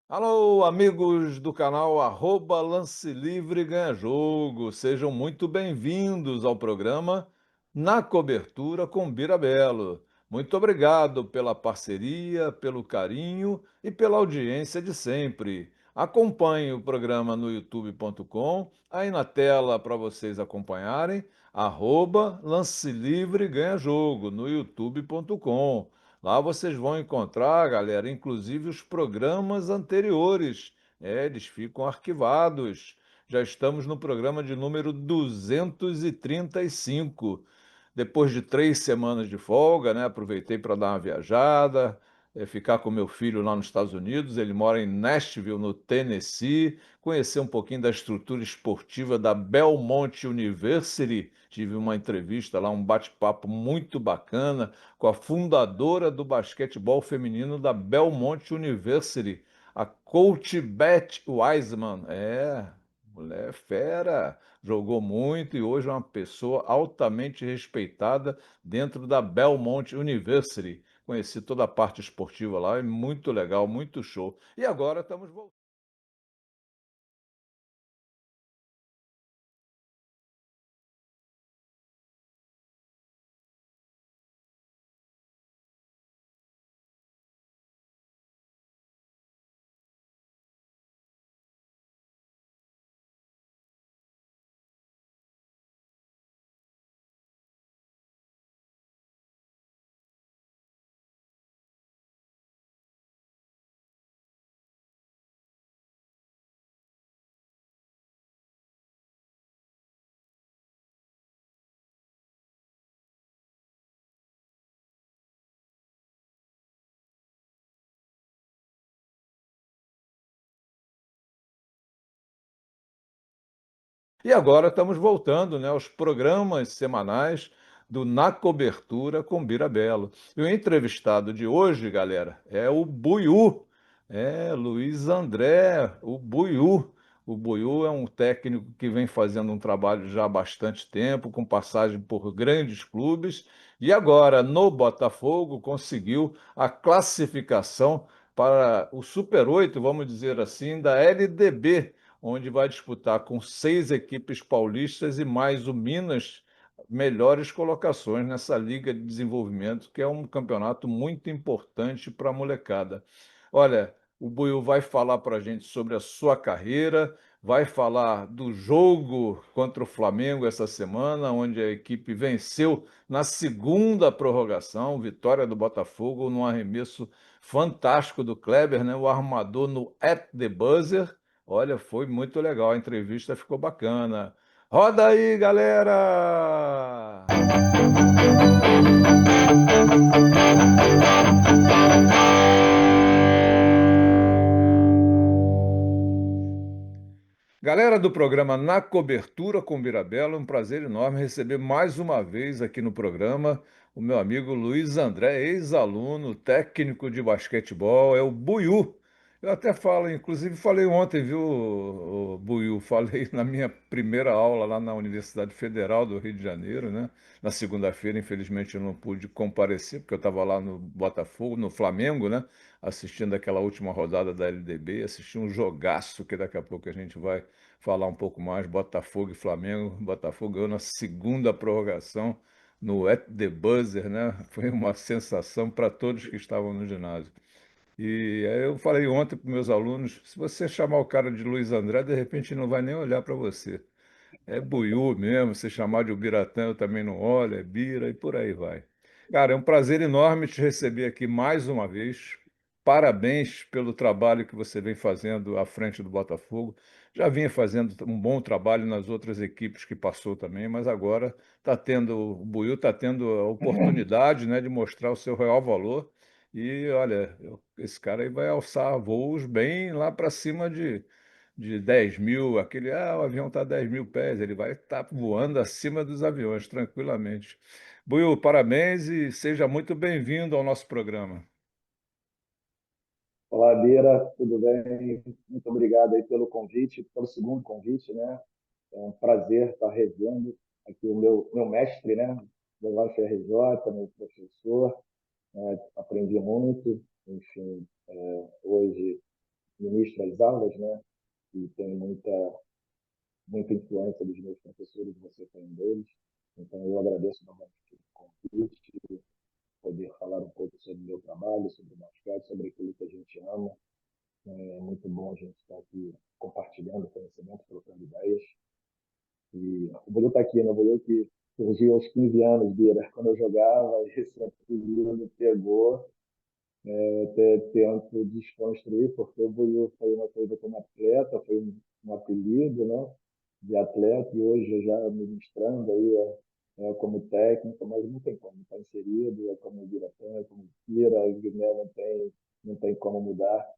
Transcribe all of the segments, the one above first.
Alô, amigos do canal Lance Livre Ganha Jogo, sejam muito bem-vindos ao programa Na Cobertura com Bira Belo. Muito obrigado pela parceria, pelo carinho e pela audiência de sempre. Acompanhe o programa no youtube.com, aí na tela para vocês acompanharem, Lance Livre Ganha Jogo no youtube.com. Lá vocês vão encontrar, galera, inclusive os programas anteriores. Eles ficam arquivados. Já estamos no programa de número 235. Depois de 3 semanas de folga, né? Aproveitei para dar uma viajada, ficar com meu filho lá nos Estados Unidos. Ele mora em Nashville, no Tennessee. Conhecer um pouquinho da estrutura esportiva da Belmont University. Tive uma entrevista lá, um bate-papo muito bacana com a fundadora do basquetebol feminino da Belmont University, a coach Beth Wiseman. Mulher fera, jogou muito e hoje é uma pessoa altamente respeitada dentro da Belmont University. Conheci toda a parte esportiva lá, é muito legal, muito show. E agora estamos voltando. E agora estamos voltando, né, aos programas semanais do Na Cobertura com Bira Belo. E o entrevistado de hoje, galera, é o Buiú, Luiz André, o Buiú. O Buiú é um técnico que vem fazendo um trabalho já há bastante tempo, com passagem por grandes clubes, e agora no Botafogo conseguiu a classificação para o Super 8, vamos dizer assim, da LDB, onde vai disputar com 6 equipes paulistas e mais o Minas melhores colocações nessa Liga de Desenvolvimento, que é um campeonato muito importante para a molecada. Olha, o Buiu vai falar para a gente sobre a sua carreira, vai falar do jogo contra o Flamengo essa semana, onde a equipe venceu na segunda prorrogação, vitória do Botafogo num arremesso fantástico do Kleber, né? O armador no at the buzzer. Olha, foi muito legal, a entrevista ficou bacana. Roda aí, galera! Galera do programa Na Cobertura com Birabelo, é um prazer enorme receber mais uma vez aqui no programa o meu amigo Luiz André, ex-aluno, técnico de basquetebol, é o Buiú. Eu até falo, inclusive falei ontem, viu, o Buiú, falei na minha primeira aula lá na Universidade Federal do Rio de Janeiro, né? Na segunda-feira, infelizmente, eu não pude comparecer, porque eu estava lá no Botafogo, no Flamengo, né? Assistindo aquela última rodada da LDB, assisti um jogaço que daqui a pouco a gente vai falar um pouco mais. Botafogo e Flamengo. Botafogo ganhou na segunda prorrogação, no at the buzzer, né? Foi uma sensação para todos que estavam no ginásio. E aí eu falei ontem para meus alunos, se você chamar o cara de Luiz André, de repente ele não vai nem olhar para você. É Buiú mesmo, se chamar de Ubiratã eu também não olho, é Bira e por aí vai. Cara, é um prazer enorme te receber aqui mais uma vez. Parabéns pelo trabalho que você vem fazendo à frente do Botafogo. Já vinha fazendo um bom trabalho nas outras equipes que passou também, mas agora o Buiú está tendo a oportunidade, né, de mostrar o seu real valor. E olha, esse cara aí vai alçar voos bem lá para cima de 10 mil, o avião está a 10 mil pés, ele vai estar voando acima dos aviões, tranquilamente. Buiu, parabéns e seja muito bem-vindo ao nosso programa. Olá, Bira, tudo bem? Muito obrigado aí pelo convite, pelo segundo convite, né? É um prazer estar revendo aqui o meu mestre, né? Do UFRJ, meu professor, né? Aprendi muito, enfim, hoje, no aulas, né? E tem muita influência dos meus professores, você foi um deles. Então, eu agradeço novamente o convite, poder falar um pouco sobre o meu trabalho, sobre o basquete, sobre aquilo que a gente ama. É muito bom a gente estar aqui compartilhando conhecimento, trocando ideias. E o Buiu está aqui, né? O Buiu que surgiu aos 15 anos, Bira, quando eu jogava, esse apelido me pegou, até tento desconstruir, porque o Buiu foi uma coisa como atleta, foi um apelido, né? De atleta, e hoje eu já ministrando aí como técnico, mas não tem como, está inserido, é como diretor, é como tira, né? Não tem como mudar.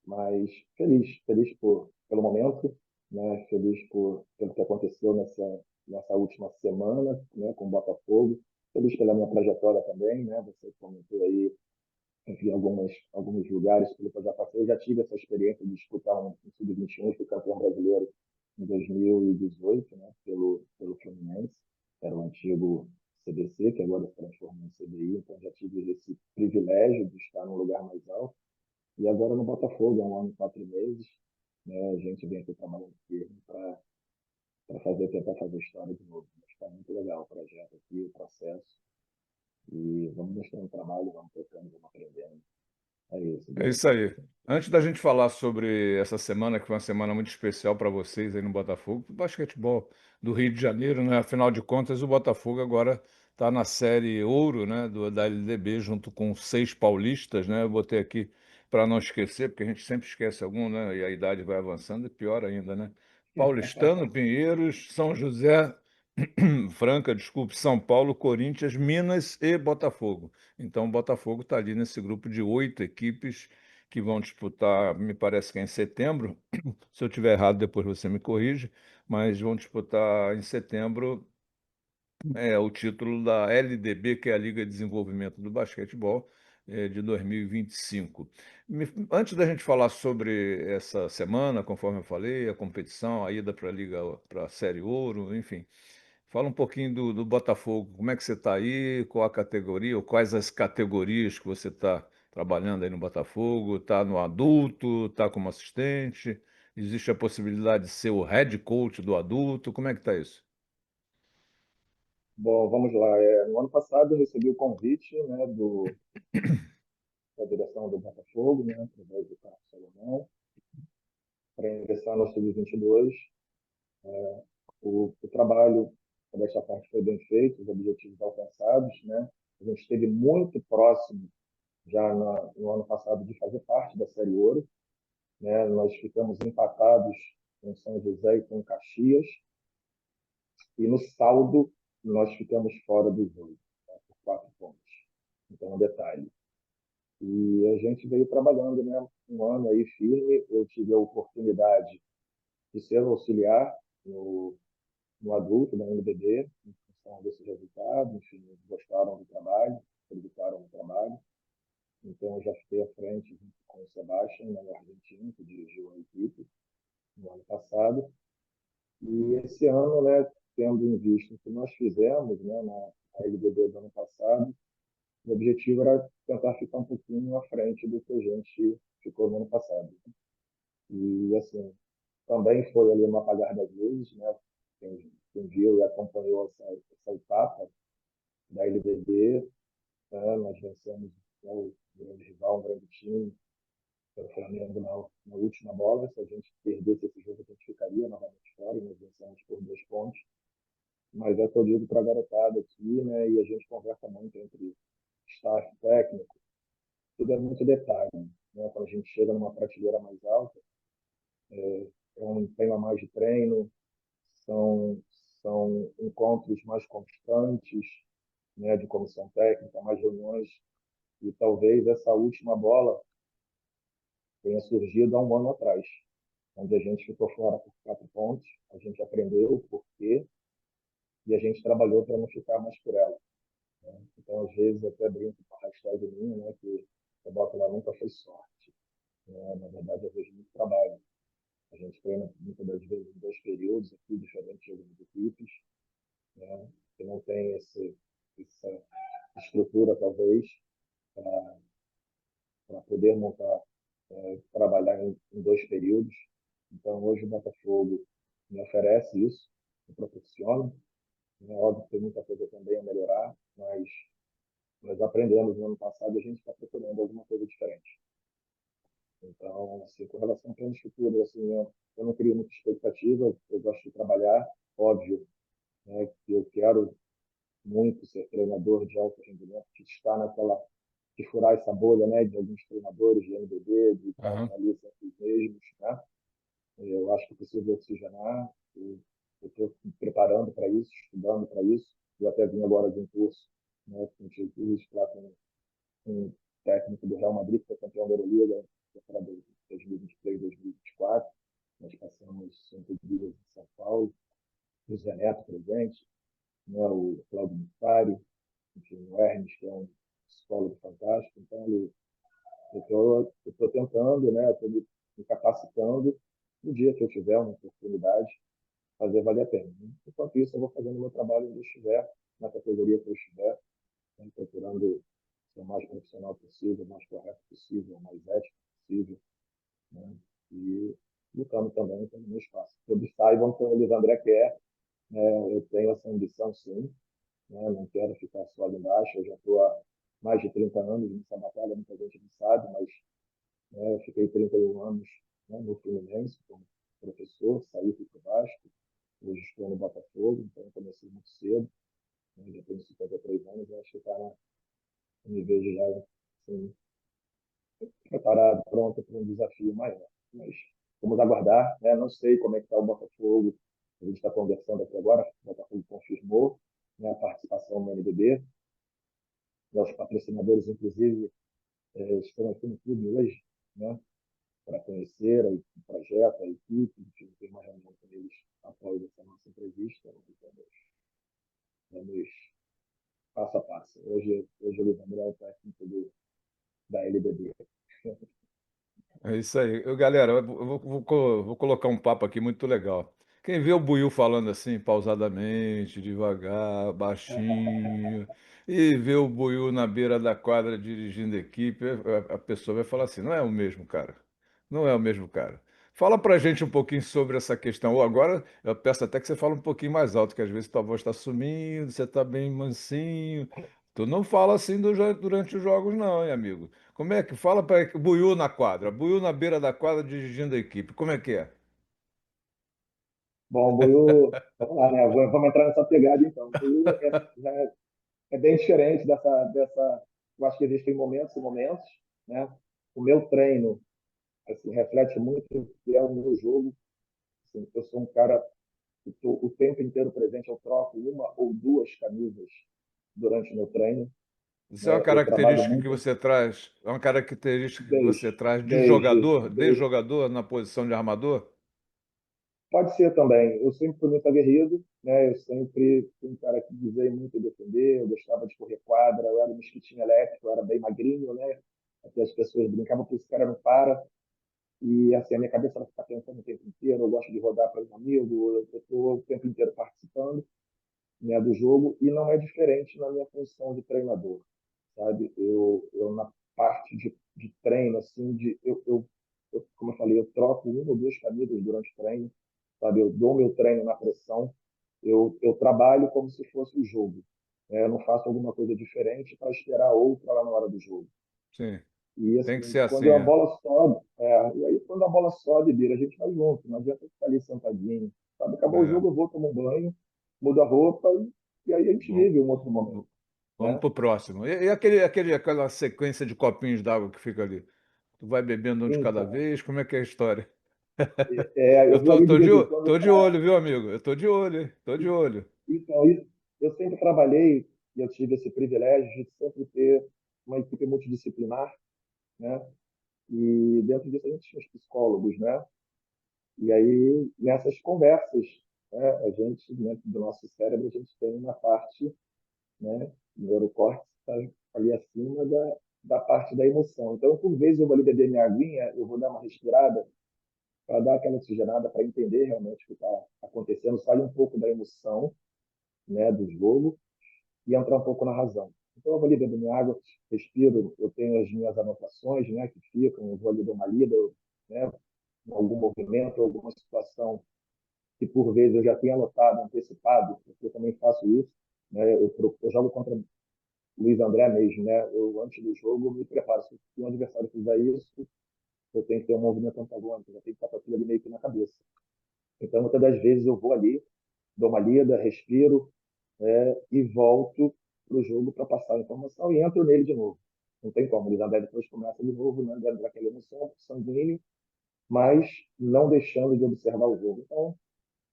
Mas feliz pelo momento, né? Feliz pelo que aconteceu nessa última semana, né? Com o Botafogo. Feliz pela minha trajetória também, né? Você comentou aí, enfim, alguns lugares pelo que eu já passei. Eu já tive essa experiência de disputar um Sub-21, fui campeão brasileiro em 2018, né? Pelo Fluminense, era o antigo CBC, que agora se transformou em CBI, então já tive esse privilégio de estar num lugar mais alto. E agora no Botafogo, há 1 ano e 4 meses, né, a gente vem aqui trabalhando firme para tentar fazer história de novo. Está muito legal o projeto aqui, o processo. E vamos mostrando o trabalho, vamos tocando, vamos aprendendo. É isso, É Bia. isso aí. Antes da gente falar sobre essa semana, que foi uma semana muito especial para vocês aí no Botafogo, o basquetebol do Rio de Janeiro, né? Afinal de contas, o Botafogo agora está na série Ouro, né? Da LDB, junto com 6 paulistas, né? Eu botei aqui para não esquecer, porque a gente sempre esquece algum, né? E a idade vai avançando, e pior ainda, né? Paulistano, Pinheiros, São José, Franca, desculpe, São Paulo, Corinthians, Minas e Botafogo. Então, o Botafogo está ali nesse grupo de 8 equipes que vão disputar, me parece que é em setembro. Se eu tiver errado, depois você me corrige, mas vão disputar em setembro o título da LDB, que é a Liga de Desenvolvimento do Basquetebol, de 2025. Antes da gente falar sobre essa semana, conforme eu falei, a competição, a ida para a Liga, para a Série Ouro, enfim. Fala um pouquinho do Botafogo. Como é que você está aí? Qual a categoria, ou quais as categorias que você está trabalhando aí no Botafogo? Está no adulto? Está como assistente? Existe a possibilidade de ser o head coach do adulto? Como é que está isso? Bom, vamos lá. No ano passado eu recebi o convite, né, da direção do Botafogo, né, através do Carlos Salomão, para ingressar no Sub-22. O trabalho dessa parte foi bem feito, os objetivos alcançados, né? A gente esteve muito próximo já no ano passado de fazer parte da Série Ouro, né? Nós ficamos empatados com São José e com Caxias, e no saldo nós ficamos fora do jogo, né? Por 4 pontos. Então, um detalhe. E a gente veio trabalhando, né? Um ano aí firme. Eu tive a oportunidade de ser auxiliar no adulto, da NBB, em função desse resultado. Enfim, eles gostaram do trabalho, acreditaram no trabalho. Então, eu já fiquei à frente junto com o Sebastião, né, o argentino, que dirigiu a equipe no ano passado. E esse ano, né, tendo em vista o que nós fizemos, né, na LBB do ano passado, o objetivo era tentar ficar um pouquinho à frente do que a gente ficou no ano passado. E, assim, também foi ali uma apagar das luzes, né? Quem viu e acompanhou essa etapa da LDB, né? Nós vencemos, né, o grande rival, um grande time, o Flamengo na última bola. Se a gente perdesse esse jogo, a gente ficaria novamente fora, e nós vencemos por 2 pontos. Mas é o que eu digo para a garotada aqui, né? E a gente conversa muito entre staff técnico, tudo é muito detalhe, né? Quando a gente chega numa prateleira mais alta, é um empenho a mais de treino, são, são encontros mais constantes, né, de comissão técnica, mais reuniões, e talvez essa última bola tenha surgido há um ano atrás, onde a gente ficou fora por 4 pontos, a gente aprendeu o porquê e a gente trabalhou para não ficar mais por ela. Né? Então, às vezes, eu até brinco com a hashtag minha, né, que eu boto lá, nunca foi sorte. Né? Na verdade, eu vejo muito trabalho. A gente treina muitas das vezes em 2 períodos aqui, diferentes de algumas equipes, né, que não tem essa estrutura, talvez, para poder montar trabalhar em dois períodos. Então, hoje o Botafogo me oferece isso, me proporciona. É óbvio que tem muita coisa também a melhorar, mas nós aprendemos no ano passado e a gente está procurando alguma coisa diferente. Então, assim, com relação a planos futuros, assim, eu não crio muita expectativa, eu gosto de trabalhar, óbvio, né, que eu quero muito ser treinador de alto rendimento, de estar naquela, de furar essa bolha, né, de alguns treinadores de NBB, de estarem Aham. ali sempre os mesmos, né? Eu acho que preciso oxigenar, eu estou me preparando para isso, estudando para isso, eu até vim agora de um curso, né, com o Jesus, lá com um técnico do Real Madrid, que foi campeão da Euroliga, para 2023, 2024. Nós passamos 5 dias em São Paulo, o Zé Neto presente, né, o Claudio Mufari, enfim, o Hermes, que é um psicólogo fantástico. Então, eu estou tentando, né, estou me capacitando, no dia que eu tiver uma oportunidade, fazer valer a pena. Né? Enquanto isso, eu vou fazendo o meu trabalho onde eu estiver, na categoria que eu estiver, né, procurando ser o mais profissional possível, o mais correto possível, o mais ético possível, né? E lutando também pelo meu espaço. Todos saibam que o Luiz André quer, né? Eu tenho essa ambição, sim, né? Não quero ficar só ali embaixo, eu já estou há mais de 30 anos nessa batalha, muita gente não sabe, mas né, eu fiquei 31 anos, né, no Fluminense como professor, saí para o Vasco, hoje estou no Botafogo, então comecei muito cedo, né, já tenho 53 anos, eu acho que está na, eu me vejo já assim, preparado, pronto para um desafio maior. Mas vamos aguardar, né? Não sei como é que está o Botafogo, a gente está conversando aqui agora, o Botafogo confirmou, né, a participação no NBB, né, os patrocinadores, inclusive, estão aqui no clube hoje, né, para conhecer o projeto, a equipe, enfim, tem uma reunião com eles após essa nossa entrevista, né, vamos passo a passo. Hoje o Luiz André é o técnico da LBB. É isso aí. Galera, vou colocar um papo aqui muito legal. Quem vê o Buiu falando assim, pausadamente, devagar, baixinho, e vê o Buiu na beira da quadra dirigindo a equipe, a pessoa vai falar assim: não é o mesmo cara. Não é o mesmo cara. Fala pra gente um pouquinho sobre essa questão. Ou agora, eu peço até que você fale um pouquinho mais alto, que às vezes tua voz está sumindo, você está bem mansinho. Tu não fala assim durante os jogos, não, hein, amigo? Como é que fala para Buiú na quadra, Buiú na beira da quadra dirigindo a equipe? Como é que é? Bom, o Buiú, vamos lá, né? Vamos entrar nessa pegada então. O Buiú é bem diferente dessa. Eu acho que existem momentos e momentos, né? O meu treino assim, reflete muito o que é o meu jogo. Assim, eu sou um cara que estou o tempo inteiro presente, eu troco uma ou duas camisas durante o meu treino, Isso é uma né? Eu trabalho característica que muito você traz, é uma característica que desde, você traz desde, de desde jogador na posição de armador? Pode ser também. Eu sempre fui muito aguerrido, né? Eu sempre fui um cara que dizia muito em defender, eu gostava de correr quadra, eu era um mosquitinho elétrico, eu era bem magrinho, né? Até as pessoas brincavam que esse cara não para. E assim, a minha cabeça ela fica pensando o tempo inteiro, eu gosto de rodar para um amigo, eu estou o tempo inteiro participando, né, do jogo, e não é diferente na minha função de treinador, sabe? Eu na parte de treino, assim, como eu falei, eu troco uma ou duas camisas durante o treino, sabe? Eu dou meu treino na pressão, eu trabalho como se fosse o jogo, né? Eu não faço alguma coisa diferente para esperar outra lá na hora do jogo. Sim, E tem que assim, ser assim, quando a é. bola sobe, e aí quando a bola sobe, Bira, a gente vai junto, não adianta ficar ali sentadinho, sabe? Acabou o É. jogo, eu vou tomar um banho, mudo a roupa e aí a gente Vamos, vive um outro momento, vamos né? pro próximo. E aquela sequência de copinhos d'água que fica ali? Tu vai bebendo um de cada Então, vez? Como é que é a história? eu vou ali de vez em quando Tô de para. olho, viu, amigo? Eu tô de olho, hein? Tô de olho. Então, eu sempre trabalhei e eu tive esse privilégio de sempre ter uma equipe multidisciplinar, né? E dentro disso a gente tinha os psicólogos, né? E aí, nessas conversas, né, a gente, dentro do nosso cérebro, a gente tem uma parte, né, o neurocórtex está ali acima da parte da emoção. Então, por vezes, eu vou ali beber minha aguinha, eu vou dar uma respirada para dar aquela oxigenada, para entender realmente o que está acontecendo, sair um pouco da emoção, né, do jogo e entrar um pouco na razão. Então, eu vou ali beber minha água, respiro, eu tenho as minhas anotações, né, que ficam, eu vou ali dar uma lida, né, em algum movimento, alguma situação que, por vezes, eu já tenho anotado, antecipado, porque eu também faço isso. Né, eu jogo contra Luiz André mesmo, né? Eu, antes do jogo, eu me preparo. Se o adversário fizer isso, eu tenho que ter um movimento antagônico, eu tenho que estar com aquilo ali meio que na cabeça. Então, muitas das vezes, eu vou ali, dou uma lida, respiro, e volto para o jogo para passar a informação e entro nele de novo. Não tem como. O Luiz André depois começa de novo, né, dentro daquela emoção sanguínea, mas não deixando de observar o jogo. Então,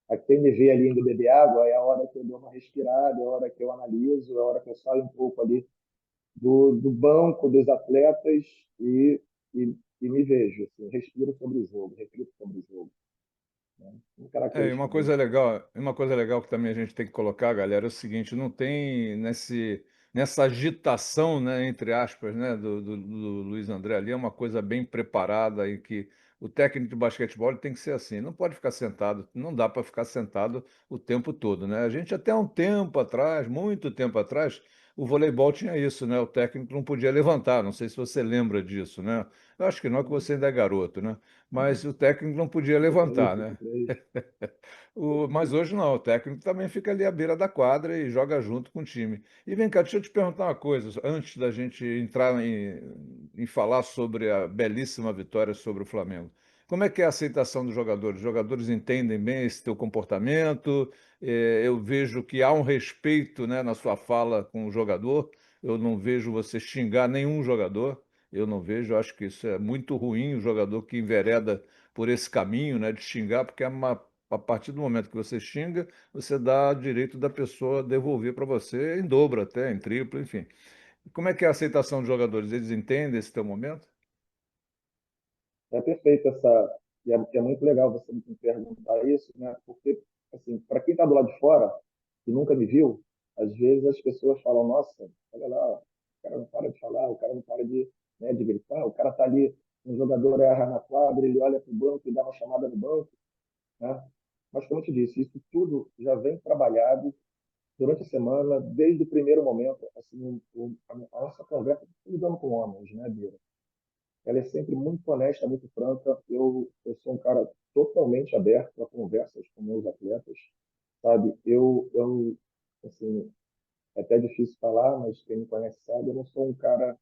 aqui quem me vê ali indo beber água é a hora que eu dou uma respirada, é a hora que eu analiso, é a hora que eu saio um pouco ali do banco dos atletas e me vejo, assim, respiro sobre o jogo, reflito sobre o jogo. Né? Uma E característica minha. uma coisa legal que também a gente tem que colocar, galera, é o seguinte, não tem nessa agitação, né, entre aspas, né, do Luiz André ali, é uma coisa bem preparada e que o técnico de basquetebol ele tem que ser assim, não pode ficar sentado, não dá para ficar sentado o tempo todo, né? A gente até um tempo atrás, muito tempo atrás, o voleibol tinha isso, né? O técnico não podia levantar, não sei se você lembra disso, né? Eu acho que não, que você ainda é garoto, né? Mas o técnico não podia 53, levantar, né? 53. Mas hoje não, o técnico também fica ali à beira da quadra e joga junto com o time. E vem cá, deixa eu te perguntar uma coisa, antes da gente entrar em falar sobre a belíssima vitória sobre o Flamengo. Como é que é a aceitação dos jogadores? Os jogadores entendem bem esse teu comportamento? Eu vejo que há um respeito, né, na sua fala com o jogador. Eu não vejo você xingar nenhum jogador. Eu não vejo, eu acho que isso é muito ruim, o jogador que envereda por esse caminho, né, de xingar, porque a partir do momento que você xinga, você dá direito da pessoa devolver para você em dobro até, em triplo, enfim. Como é que é a aceitação dos jogadores? Eles entendem esse teu momento? É perfeito essa. E é muito legal você me perguntar isso, né? Porque, assim, para quem está do lado de fora, que nunca me viu, às vezes as pessoas falam: Nossa, olha lá, o cara não para de falar, o cara não para de gritar, o cara está ali, um jogador erra na quadra, ele olha para o banco e dá uma chamada no banco, né? Mas, como eu te disse, isso tudo já vem trabalhado durante a semana, desde o primeiro momento. Assim, a nossa conversa, lidando com homens, né, Bira? Ela é sempre muito honesta, muito franca. Eu sou um cara totalmente aberto a conversas com meus atletas, sabe? Assim, é até difícil falar, mas quem me conhece sabe, eu não sou um cara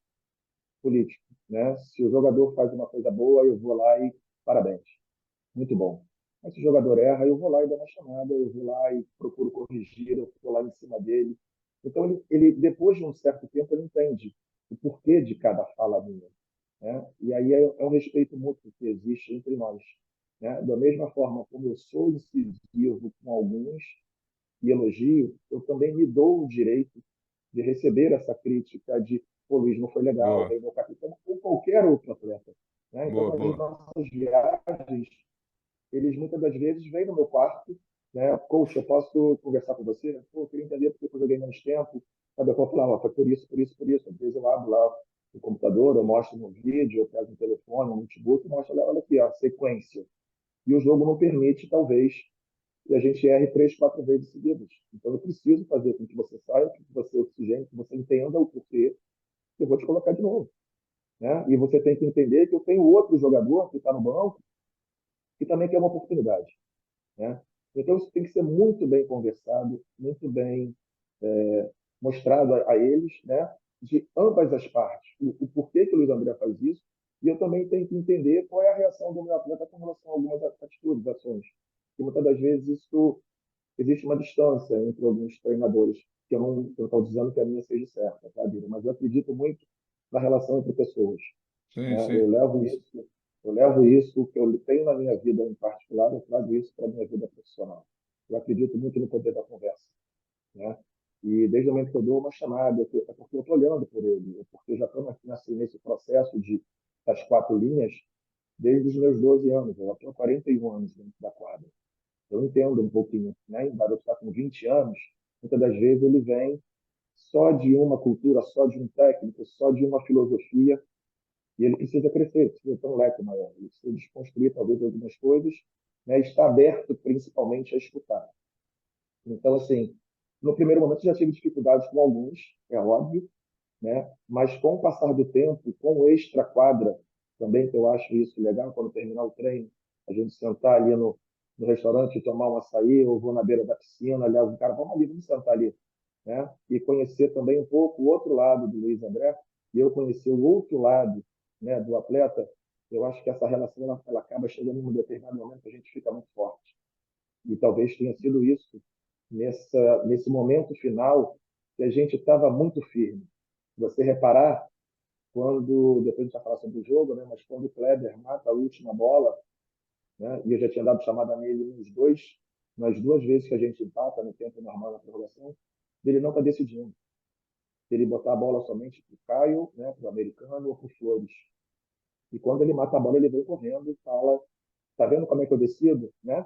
político, né? Se o jogador faz uma coisa boa, eu vou lá e parabéns, muito bom. Mas se o jogador erra, eu vou lá e dou uma chamada, eu vou lá e procuro corrigir, eu vou lá em cima dele. Então, depois de um certo tempo, ele entende o porquê de cada fala minha. Né? E aí é um respeito mútuo que existe entre nós. Né? Da mesma forma como eu sou incisivo com alguns e elogio, eu também me dou o direito de receber essa crítica de o Luiz não foi legal, Boa, veio meu capitão, ou qualquer outro atleta. Né? Então, boa, nas boa. nossas viagens, eles muitas das vezes vêm no meu quarto, né? Coach, eu posso conversar com você? Pô, eu queria entender porque eu joguei menos tempo. Sabe, eu posso falar, ó, foi por isso, por isso, por isso. Às vezes eu abro lá o computador, eu mostro no vídeo, eu pego um telefone, um notebook e mostro, olha aqui, ó, a sequência. E o jogo não permite, talvez, que a gente erre 3, 4 vezes seguidas. Então eu preciso fazer com que você saia, que você oxigene, que você entenda o porquê, que eu vou te colocar de novo. Né? E você tem que entender que eu tenho outro jogador que está no banco que também quer uma oportunidade. Né? Então, isso tem que ser muito bem conversado, muito bem mostrado a eles, né, de ambas as partes, o porquê que o Luiz André faz isso, e eu também tenho que entender qual é a reação do meu atleta com relação a algumas atitudes, ações. E muitas das vezes isso existe uma distância entre alguns treinadores, que eu não estou dizendo que a minha seja certa, tá, Bira? Mas eu acredito muito na relação entre pessoas. Sim, Né? sim. Eu levo isso que eu tenho na minha vida em particular, eu trago isso para a minha vida profissional. Eu acredito muito no poder da conversa. Né? E desde o momento que eu dou uma chamada, é porque eu estou olhando por ele, é porque eu já estou nesse processo das 4 linhas desde os meus 12 anos, eu estou há 41 anos dentro da quadra. Eu entendo um pouquinho, né? O garoto está com 20 anos, muitas das vezes ele vem só de uma cultura, só de um técnico, só de uma filosofia, e ele precisa crescer, precisa ter um leque maior, ele precisa desconstruir talvez algumas coisas, né? Está aberto principalmente a escutar. Então, assim, no primeiro momento já tive dificuldades com alguns, é óbvio, né? Mas com o passar do tempo, com o extra-quadra, também que eu acho isso legal, quando terminar o treino, a gente sentar ali no restaurante e tomar um açaí, ou vou na beira da piscina, aliás, o cara, vamos ali, vamos sentar ali, né? E conhecer também um pouco o outro lado do Luiz André, e eu conhecer o outro lado, né, do atleta, eu acho que essa relação ela acaba chegando em um determinado momento que a gente fica muito forte. E talvez tenha sido isso, nesse momento final, que a gente estava muito firme. Se você reparar, depois a gente vai falar sobre o jogo, né, mas quando o Kleber mata a última bola, né, e eu já tinha dado chamada nele nas duas vezes que a gente empata no tempo normal na prorrogação, ele não está decidindo. Ele botar a bola somente para o Caio, né, para o americano ou para o Flores. E quando ele mata a bola, ele vem correndo e fala: tá vendo como é que eu decido? Né?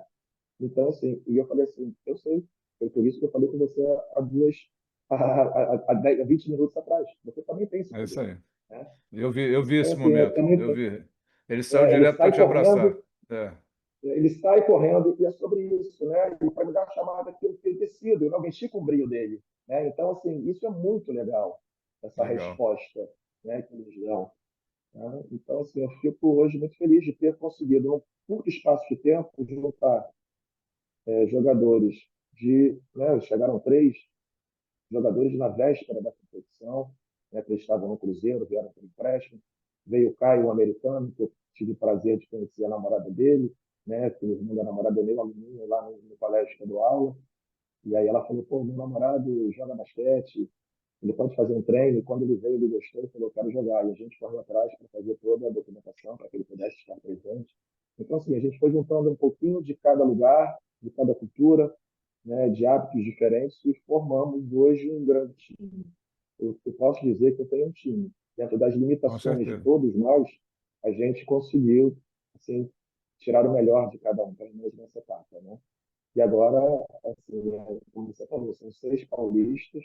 Então, assim, e eu falei assim: eu sei, foi por isso que eu falei com você há 10, 20 minutos atrás. Você também tem esse É isso poder. aí. Né? Eu vi Então, esse assim, momento. é Eu muito, vi. Ele saiu ele direto para sai te abraçar. correndo, É, e é sobre isso, né? E para me dar a chamada que eu tenho tecido, eu não mexi com o brilho dele. Né? Então, assim, isso é muito legal, essa legal. resposta, né, que eles dão. Né? Então, assim, eu fico hoje muito feliz de ter conseguido, num curto espaço de tempo, juntar jogadores né, chegaram três jogadores na véspera da competição, né, que eles estavam no Cruzeiro, vieram para o empréstimo. Veio o Caio, um americano, que eu tive o prazer de conhecer a namorada dele, né, que o irmão da namorada é meu aluninho lá no colégio que eu dou aula. E aí ela falou: pô, meu namorado joga basquete, ele pode fazer um treino. E quando ele veio, ele gostou e falou: eu quero jogar. E a gente correu atrás para fazer toda a documentação para que ele pudesse estar presente. Então, assim, a gente foi juntando um pouquinho de cada lugar, de cada cultura, né, de hábitos diferentes e formamos hoje um grande time. Eu posso dizer que eu tenho um time. Dentro das Com limitações de certeza. todos nós, a gente conseguiu assim, tirar o melhor de cada um, pelo menos nessa etapa. Né? E agora, assim, como você falou, são seis paulistas,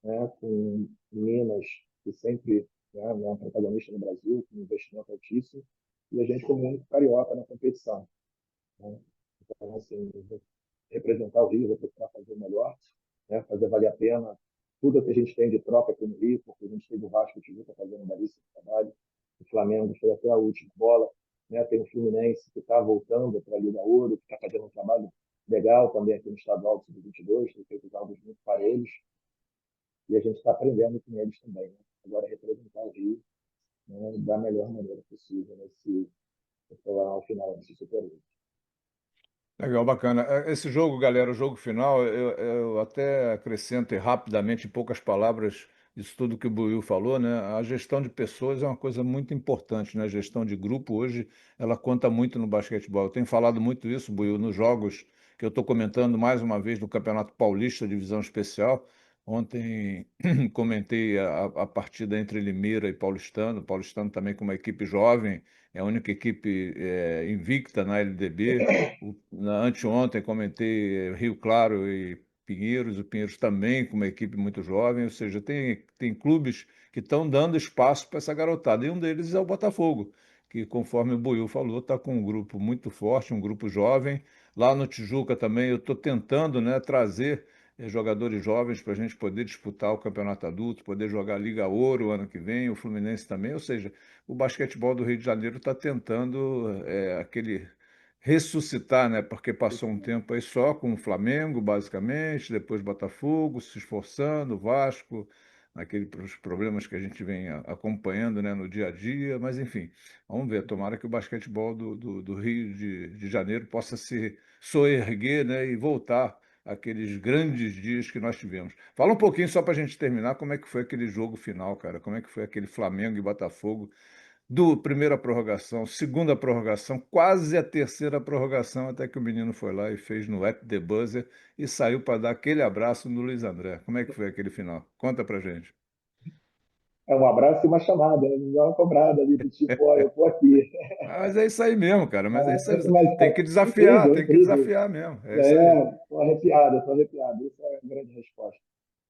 né, com Minas, que sempre, né, é um protagonista no Brasil, com um investimento altíssimo, e a gente como único carioca na competição. Né? Então, assim, representar o Rio, vou procurar fazer o melhor, né, fazer valer a pena tudo que a gente tem de troca aqui no Rio, porque a gente teve o Vasco de Luta fazendo um belíssimo trabalho, o Flamengo foi até a última bola, né, tem o Fluminense que está voltando para a Liga Ouro, que está fazendo um trabalho legal também aqui no estadual do Sub-22, tem feito jogos muito parelhos, e a gente está aprendendo com eles também. Né? Agora, representar o Rio, né, da melhor maneira possível ao final desse Super 8. Legal, bacana. Esse jogo, galera, o jogo final, eu até acrescento rapidamente, em poucas palavras, isso tudo que o Buiu falou, né? A gestão de pessoas é uma coisa muito importante, né? A gestão de grupo hoje, ela conta muito no basquetebol. Eu tenho falado muito isso, Buiu, nos jogos que eu estou comentando mais uma vez no Campeonato Paulista, Divisão Especial. Ontem comentei a partida entre Limeira e Paulistano, Paulistano também com uma equipe jovem, é a única equipe invicta na LDB. Anteontem comentei Rio Claro e Pinheiros, o Pinheiros também com uma equipe muito jovem, ou seja, tem clubes que estão dando espaço para essa garotada, e um deles é o Botafogo, que conforme o Buiu falou, está com um grupo muito forte, um grupo jovem. Lá no Tijuca também eu estou tentando, né, trazer jogadores jovens para a gente poder disputar o campeonato adulto, poder jogar Liga Ouro o ano que vem, o Fluminense também, ou seja, o basquetebol do Rio de Janeiro está tentando aquele ressuscitar, né? Porque passou um tempo aí só com o Flamengo, basicamente, depois Botafogo, se esforçando, Vasco, aqueles problemas que a gente vem acompanhando, né, no dia a dia, mas enfim, vamos ver, tomara que o basquetebol do Rio de Janeiro possa se soerguer, né, e voltar àqueles grandes dias que nós tivemos. Fala um pouquinho só para a gente terminar, como é que foi aquele jogo final, cara, como é que foi aquele Flamengo e Botafogo, do primeira prorrogação, segunda prorrogação, quase a terceira prorrogação, até que o menino foi lá e fez no at the buzzer e saiu para dar aquele abraço no Luiz André. Como é que foi aquele final? Conta pra gente. É um abraço e uma chamada, né? Não é uma cobrada ali do tipo: ó, eu tô aqui. Mas é isso aí mesmo, cara. Mas é isso aí. Mas incrível, Tem que incrível. desafiar mesmo. É isso aí. Estou arrepiado, estou arrepiado. Isso é a grande resposta.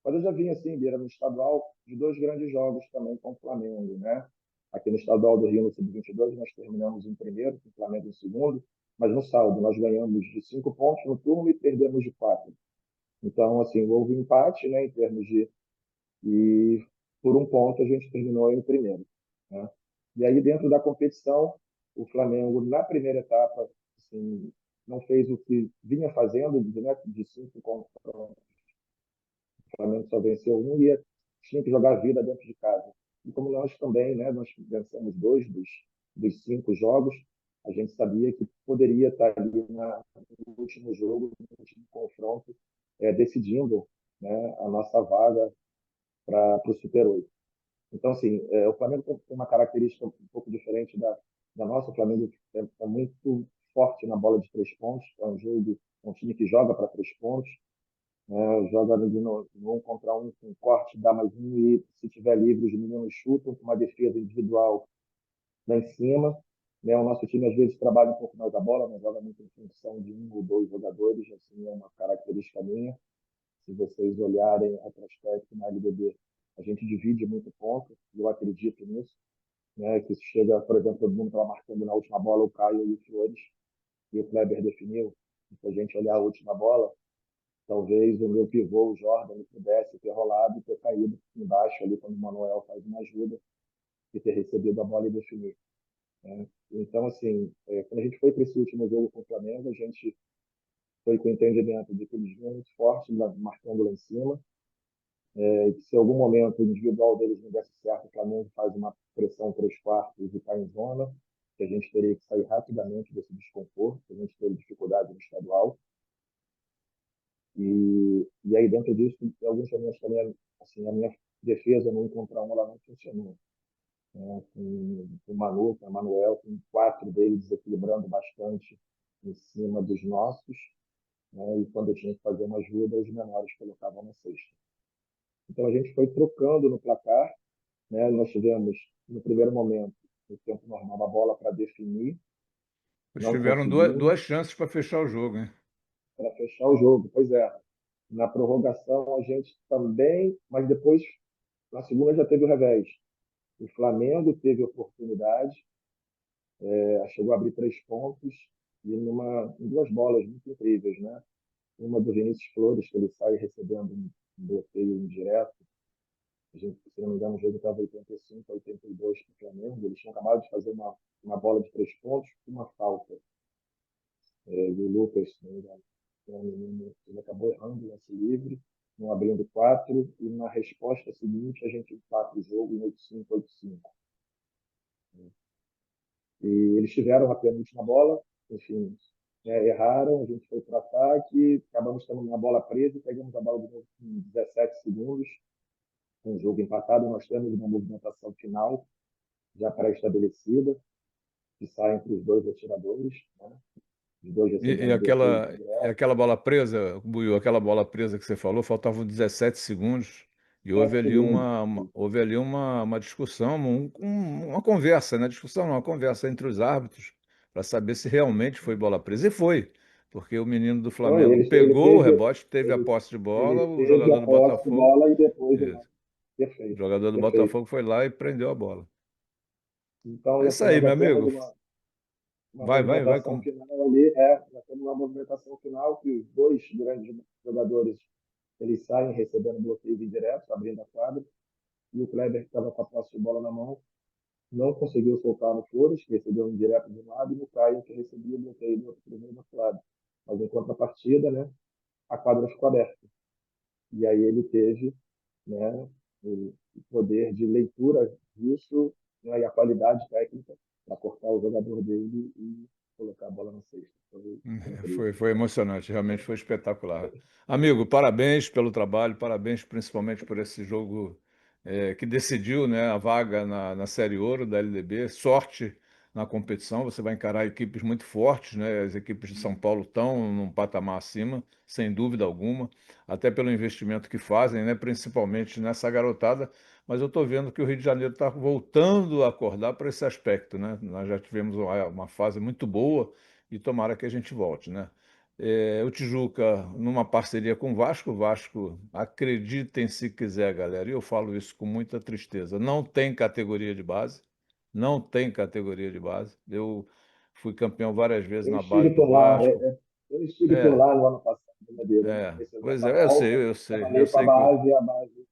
Mas eu já vim assim, Beira, no estadual, de dois grandes jogos também com o Flamengo, né? Aqui no estadual do Rio, no Sub-22, nós terminamos em primeiro, com o Flamengo em segundo, mas no saldo nós ganhamos de 5 pontos no turno e perdemos de 4. Então, assim, houve empate, né, em termos de... E por um ponto a gente terminou em primeiro, né? E aí dentro da competição, o Flamengo na primeira etapa assim, não fez o que vinha fazendo, né, de 5 confrontos, o Flamengo só venceu um e tinha que jogar a vida dentro de casa. E como nós também, né, nós vencemos 2 dos 5 jogos, a gente sabia que poderia estar ali no último jogo, no último confronto, decidindo, né, a nossa vaga para o Super 8. Então, assim, o Flamengo tem uma característica um pouco diferente da nossa. O Flamengo é muito forte na bola de 3 pontos, é um jogo, é um time que joga para 3 pontos, né? Joga no 1 contra 1, com corte, dá mais um e, se tiver livre, os meninos chutam com uma defesa individual lá em cima. Né? O nosso time, às vezes, trabalha um pouco mais a bola, mas joga muito em função de 1 ou 2 jogadores, assim, é uma característica minha. Se vocês olharem a retrospecto na LDB, a gente divide muito ponto, e eu acredito nisso, né? Que se chega, por exemplo, todo mundo estava marcando na última bola o Caio e o Flores, e o Kleber definiu. Se a gente olhar a última bola, talvez o meu pivô, o Jordan, ele pudesse ter rolado e ter caído embaixo ali quando o Manuel faz uma ajuda e ter recebido a bola e definir, né? Então, assim, quando a gente foi para esse último jogo com o Flamengo, a gente foi com o entendimento de que eles vinham muito fortes, marcando lá em cima, que se em algum momento o individual deles não desse certo, o Flamengo faz uma pressão 3/4 e está em zona, que a gente teria que sair rapidamente desse desconforto, que a gente teve dificuldade no estadual. E aí, dentro disso, em alguns momentos também, assim, a minha defesa no 1 contra 1 ela não funcionou, né? Com o Manu, com o Manuel, com 4 deles desequilibrando bastante em cima dos nossos, né? E quando eu tinha que fazer uma ajuda, os menores colocavam na cesta. Então a gente foi trocando no placar, né? Nós tivemos, no primeiro momento, no tempo normal, a bola para definir, Eles não tiveram conseguimos, duas chances para fechar o jogo, hein? para fechar o jogo. Pois é, na prorrogação a gente também, mas depois, na segunda, já teve o revés. O Flamengo teve oportunidade, chegou a abrir 3 pontos e em 2 bolas muito incríveis, né? Uma do Vinícius Flores, que ele sai recebendo um bloqueio indireto. A gente, se não me engano, o jogo estava 85 a 82 para o Flamengo. Eles tinham acabado de fazer uma bola de 3 pontos, uma falta do Lucas, se não me engano. Ele acabou errando o lance livre, não abrindo 4, e na resposta seguinte a gente empata o jogo em 85, 85. E eles tiveram a penúltima bola, enfim, erraram, a gente foi para o ataque, acabamos tendo uma bola presa, pegamos a bola de novo em 17 segundos, um jogo empatado, nós temos uma movimentação final já pré-estabelecida, que sai entre os dois atiradores, né? Os dois E recebendo bloqueio aquela, e direto. aquela bola presa, Buiu, aquela bola presa que você falou, faltavam 17 segundos e houve 7 ali segundos. houve ali uma discussão, uma conversa, né? Discussão, não, uma conversa entre os árbitros para saber se realmente foi bola presa. E foi, porque o menino do Foi, Flamengo pegou o rebote, teve a ele, posse de bola, ele o teve a jogador do posse de Botafogo, bola e depois o isso, lance. o Perfeito, jogador do perfeito. Botafogo foi lá e prendeu a bola. Então, É isso assim, aí, nós já meu temos amigo. uma Vai. movimentação final ali, já temos uma movimentação final que os dois grandes jogadores eles saem recebendo bloqueio indireto, abrindo a quadra, e o Kleber, que estava com a posse de bola na mão, não conseguiu soltar no Flores, que recebeu um indireto de um lado, e no Caio, que recebia o bloqueio do outro primeiro do outro lado. Mas em contrapartida, né, a quadra ficou aberta. E aí ele teve, né, o poder de leitura disso, né, e a qualidade técnica para cortar o jogador dele e colocar a bola na cesta. Foi incrível. Foi emocionante, realmente foi espetacular. Amigo, parabéns pelo trabalho, parabéns principalmente por esse jogo que decidiu, né, a vaga na Série Ouro da LDB. Sorte na competição, você vai encarar equipes muito fortes, né? As equipes de São Paulo estão num patamar acima, sem dúvida alguma, até pelo investimento que fazem, né, principalmente nessa garotada. Mas eu estou vendo que o Rio de Janeiro está voltando a acordar para esse aspecto, né? Nós já tivemos uma fase muito boa e tomara que a gente volte, né? O Tijuca, numa parceria com o Vasco, acreditem se quiser, galera, e eu falo isso com muita tristeza, não tem categoria de base, não tem categoria de base. Eu fui campeão várias vezes Eu na base estive do por lá, Vasco. eu estive por É, lá no ano passado, Madeira, nesse pois é, vendaval, eu sei, eu trabalhei com a sei que base, e a base.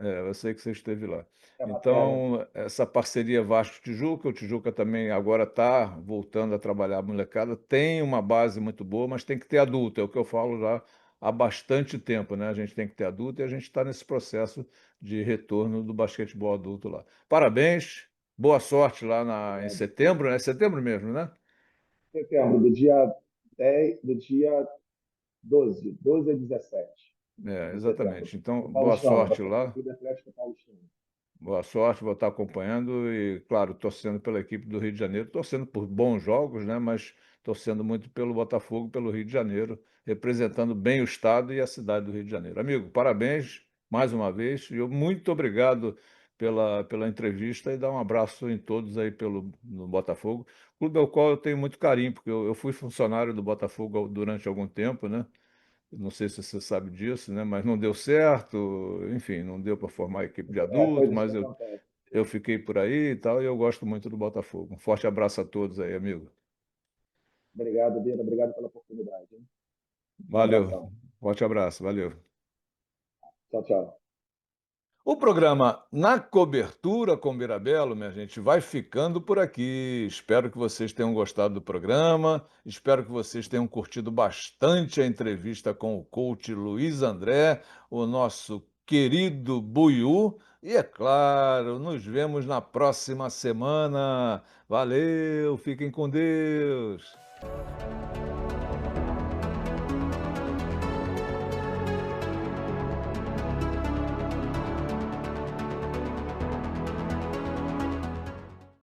Eu sei que você esteve lá. É bacana. Então, essa parceria Vasco-Tijuca, o Tijuca também agora está voltando a trabalhar a molecada, tem uma base muito boa, mas tem que ter adulto, é o que eu falo já há bastante tempo, né? A gente tem que ter adulto e a gente está nesse processo de retorno do basquetebol adulto lá. Parabéns, boa sorte lá em Obrigado. setembro, né? Setembro mesmo, né? Setembro, do dia 10, do dia 12 a 17 de setembro. Exatamente. Então, No boa Paulistano, sorte vai ser no lá. Clube Atlético Paulistano. Boa sorte, vou estar acompanhando e, claro, torcendo pela equipe do Rio de Janeiro, torcendo por bons jogos, né? Mas torcendo muito pelo Botafogo, pelo Rio de Janeiro, representando bem o estado e a cidade do Rio de Janeiro. Amigo, parabéns mais uma vez e muito obrigado pela entrevista e dar um abraço em todos aí no Botafogo, clube ao qual eu tenho muito carinho, porque eu fui funcionário do Botafogo durante algum tempo, né? Não sei se você sabe disso, né? Mas não deu certo, enfim, não deu para formar a equipe de É, adulto, coisas que mas acontecem. eu fiquei por aí e tal, e eu gosto muito do Botafogo. Um forte abraço a todos aí, amigo. Obrigado, Dina. Obrigado pela oportunidade. Hein? Um Valeu, abração. forte abraço, valeu. Tchau, tchau. O programa Na Cobertura com Mirabelo, minha gente, vai ficando por aqui. Espero que vocês tenham gostado do programa. Espero que vocês tenham curtido bastante a entrevista com o coach Luiz André, o nosso querido Buiú. E é claro, nos vemos na próxima semana. Valeu, fiquem com Deus.